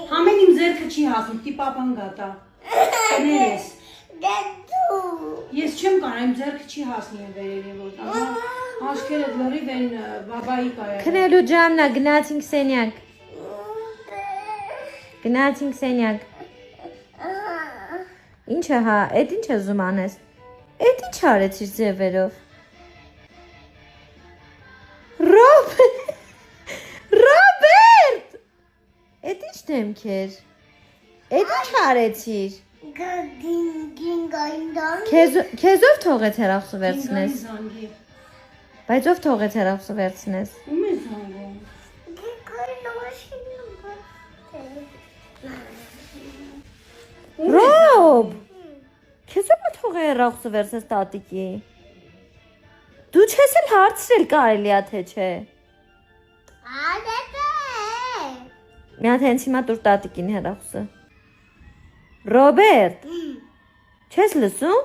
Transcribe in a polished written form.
Համեն իմ ձեռքը չի հասնում, տի պապան գատա։ Ներես։ Ես չեմ կարող, իմ ձեռքը չի հասնի եմ վերևի որ։ Աշկերդ լրիվ են բաբայի կայա։ Քնելու ջանն է, գնացինք սենյակ։ Գնացինք սենյակ։ Ինչը հա, էդ ինչ ուզում անես։ Էդ ինչ արեցիր ձևերով։ Ռոբերտ! Էդ ինչ դեմքեր։ Էդ ինչ արեցիր։ Քեզով թողեց հեռախոսը վերցնես։ Բայց ով թողեց հեռախոսը վերցնես։ Ում է զանգում։ Ռոբ, քեզ ով է թողել հեռախոսը վերցնես տատիկի։ Դու չես էլ հարցրել կարելի է թե չէ։ Մի հատ հենց հիմա տուր տատիկին հեռախոսը։ Ռոբերտ, չես լսում։